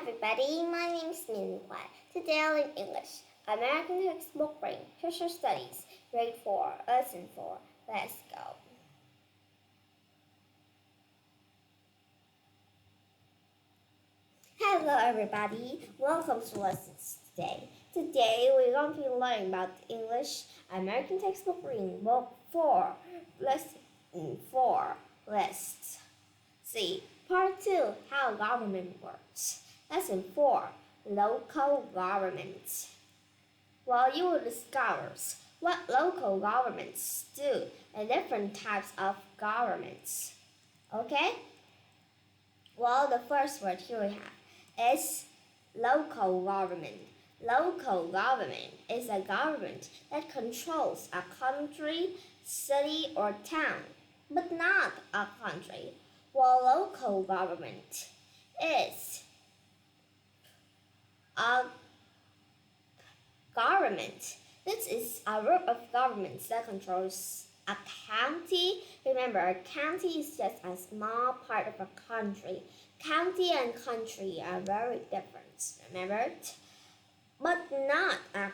everybody, my name is Min Huai. Today I'll learn English. American Textbook Reading, Social Studies, Grade 4, Lesson 4. Let's go. Hello everybody, welcome to lessons today. Today we're going to be learning about English American Textbook Reading, Book 4, Lesson 4, Lists. See, Part 2, How Government Works. Lesson 4, Local Government. Well, you will discover what local governments do and different types of governments. Okay? Well, the first word here we have is local government. Local government is a government that controls a country, city, or town, but not a country. While local government is a government. This is a group of governments that controls a county. Remember, a county is just a small part of a country. County and country are very different, remember it? But not a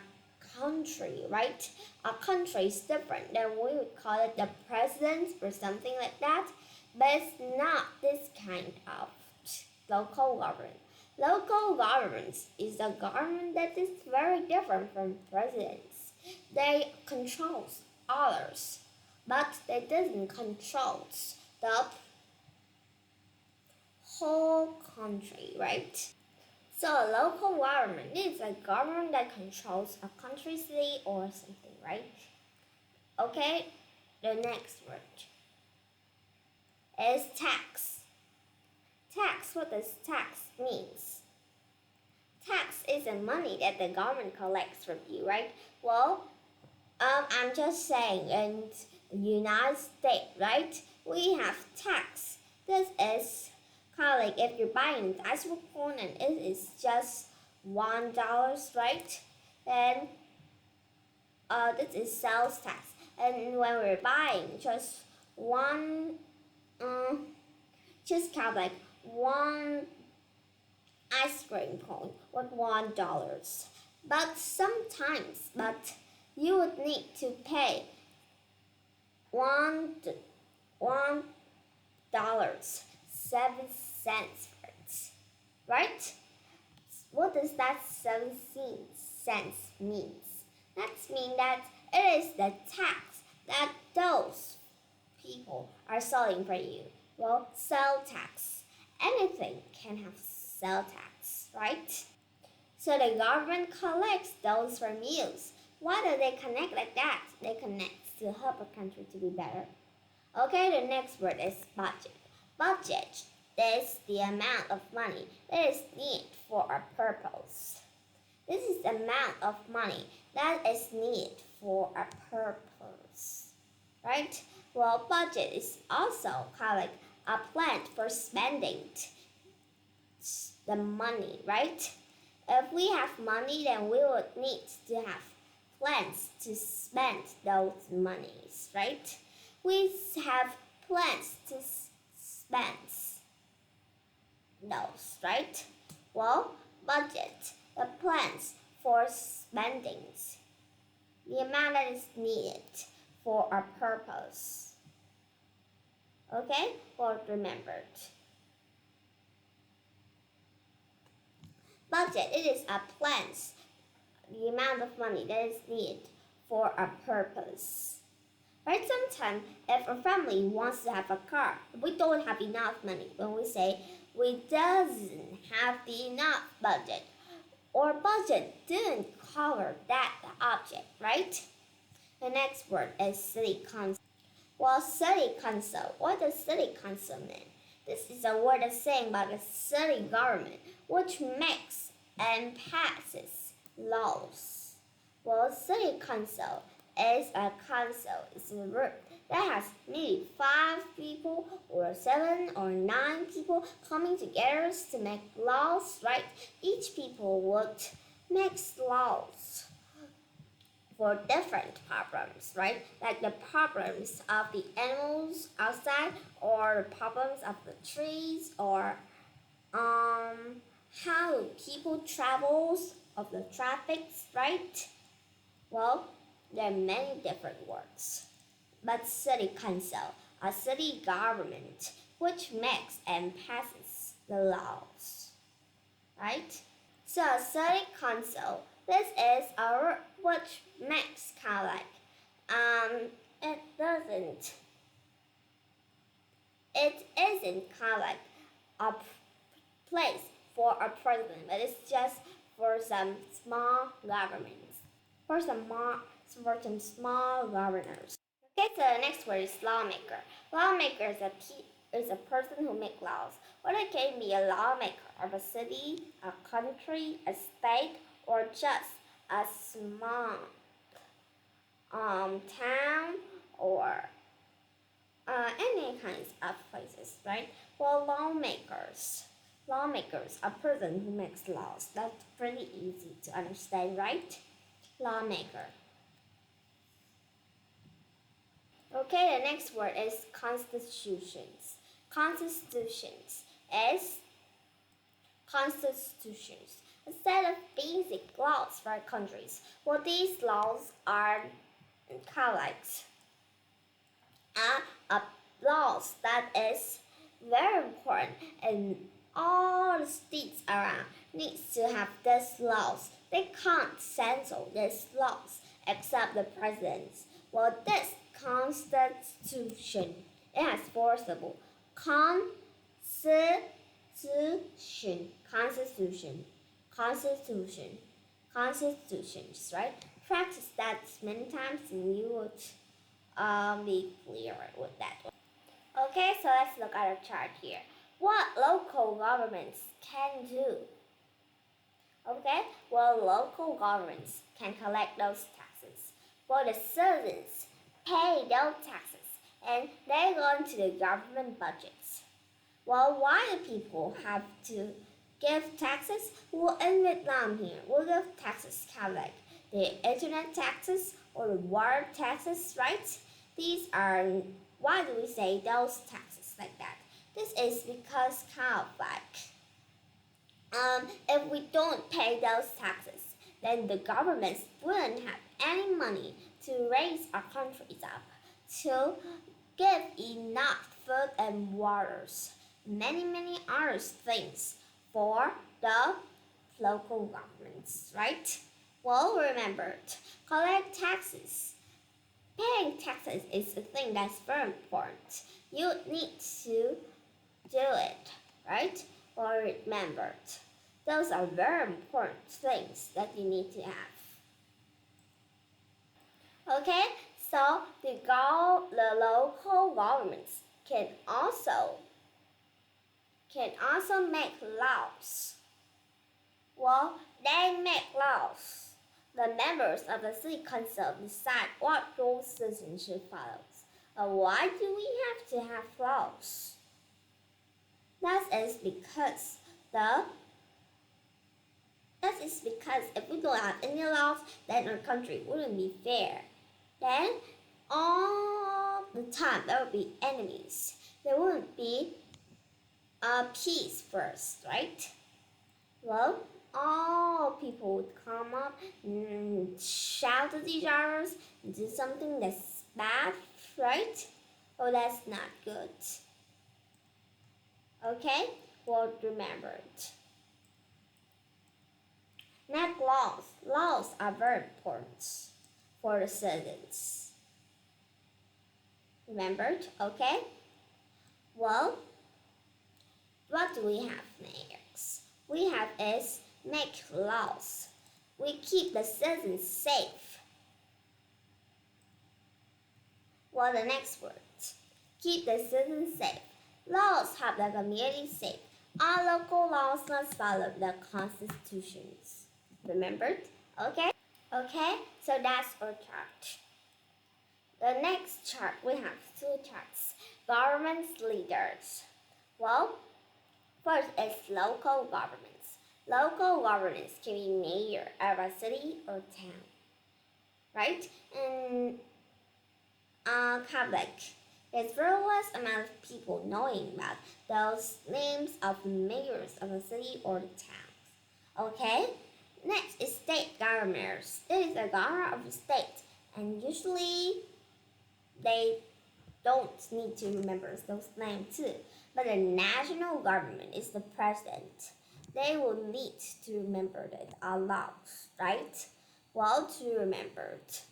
country, right? A country is different. Then we would call it the president or something like that. But it's not this kind of local government. Local governments is a government that is very different from presidents. They control others, but they doesn't control the whole country, right? So a local government is a government that controls a country, city, or something, right? Okay, the next word is tax. Tax, what does tax means? Tax is the money that the government collects from you, right? Well, I'm just saying in the United States, right? We have tax. This is kind of like if you're buying ice cream cone and it is just $1, right? Then this is sales tax. And when we're buying just just count like one ice cream cone with $1. But sometimes, you would need to pay $1.07 for it, right? What does that 17 cents means? That means that it is the tax that those people are selling for you. Well, sell tax. Anything can have sell tax, right? So the government collects those from you. Why do they connect like that? They connect to help a country to be better. Okay, the next word is budget. Budget is the amount of money that is needed for a purpose. This is the amount of money that is needed for a purpose, right? Well, budget is also kind of like a plan for spending the money, right? If we have money, then we would need to have plans to spend those monies, right? We have plans to spend those, right? Well, budget, the plans for spendings, the amount that is needed for a purpose. Okay? Well, remembered. Budget, it is a plans, the amount of money that is needed for a purpose. Right? Sometimes if a family wants to have a car, we don't have enough money. When we say we doesn't have the enough budget, or budget didn't cover that object, right? The next word is city council. Well, city council, what does city council mean? This is a word that's saying about the city government, which makes and passes laws. Well, city council is a council. It's a group that has maybe 5 people or 7 or 9 people coming together to make laws, right? Each people would make laws for different problems, right? Like the problems of the animals outside, or the problems of the trees, or how people travels of the traffics, right? Well, there are many different words. But city council, a city government which makes and passes the laws, right? So city council, this is our which makes kind of like it doesn't it isn't kind of like a place for a president, but it's just for some small governments, for some small governors. Okay, so the next word is lawmaker. Lawmaker is a person who makes laws. Or it can be a lawmaker of a city, a country, a state, or just a small town or any kinds of places, right? Well, lawmakers, a person who makes laws. That's pretty easy to understand, right? Lawmaker. Okay, the next word is constitutions. Constitutions is constitutions, a set of basic laws for countries. Well, these laws are kind of like laws that is very important, and all the states around needs to have these laws. They can't censor these laws except the presidents. Well, this constitution, it has forcible constitution, constitutions, right? Practice that many times and you would be clearer with that one. Okay, so let's look at a chart here. What local governments can do? Okay, well, local governments can collect those taxes. Well, the citizens pay those taxes and they go into the government budgets. Well, why do people have to give taxes? Well, in Vietnam here, we give taxes kind of like the internet taxes or the water taxes, right? These are, why do we say those taxes like that? This is because kind of like, if we don't pay those taxes, then the governments wouldn't have any money to raise our countries up, to give enough food and waters, many other things for the local governments, right? Well, remember, collect taxes. Paying taxes is a thing that's very important. You need to do it, right? Well, remember, those are very important things that you need to have. Okay, so the local governments can also make laws. Well, they make laws. The members of the city council decide what rules citizens should follow. Why do we have to have laws? That is because if we don't have any laws, then our country wouldn't be fair. Then all the time there would be enemies. There wouldn't be peace first, right? Well, all people would come up and shout at each other and do something that's bad, right? Oh, that's not good. Okay? Well, remember it. Next, laws. Laws are very important for the citizens. Remembered? Okay? Well, what do we have next? We have is make laws. We keep the citizens safe. Well, the next word. Keep the citizens safe. Laws have the community safe. All local laws must follow the constitutions. Remembered? Okay? Okay, so that's our chart. The next chart, we have two charts. Government's leaders. Well, first is local governments. Local governments can be mayor of a city or town, right? And public. There's very less amount of people knowing about those names of mayors of a city or the town. Okay? Next is state governors. It is the governor of the state, and usually they don't need to remember those names too. But the national government is the president. They will need to remember that a lot, right? Well, to remember it.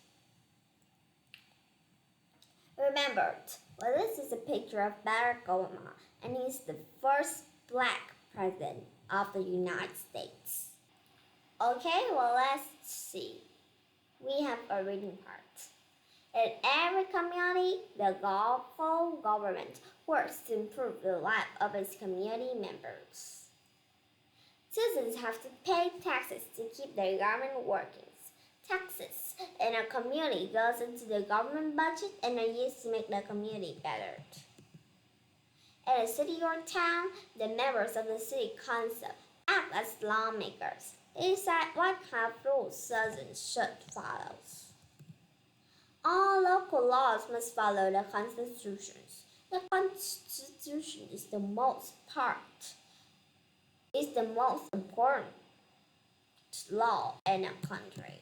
Well, this is a picture of Barack Obama, and he's the first black president of the United States. Okay, well, let's see. We have a reading part. In every community, the local government works to improve the life of its community members. Citizens have to pay taxes to keep their government working. Taxes in a community goes into the government budget and are used to make the community better. In a city or town, the members of the city council act as lawmakers. They decide what kind of rules citizens should follow. All local laws must follow the Constitution. The Constitution is the most important law in a country.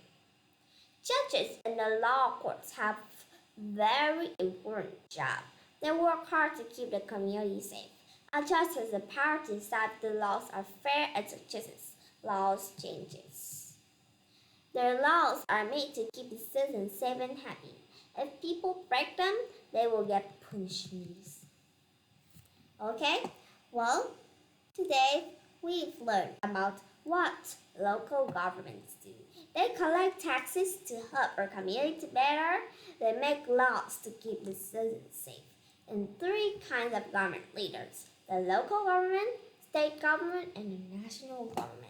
Judges in the law courts have very important job. They work hard to keep the community safe. A judge has the power to decide if the laws are fair and suggests laws changes. Their laws are made to keep the citizens safe and happy. If people break them, they will get punishments. Okay? Well, today we've learned about what local governments do. They collect taxes to help our community better. They make laws to keep the citizens safe. And 3 kinds of government leaders: the local government, state government, and the national government.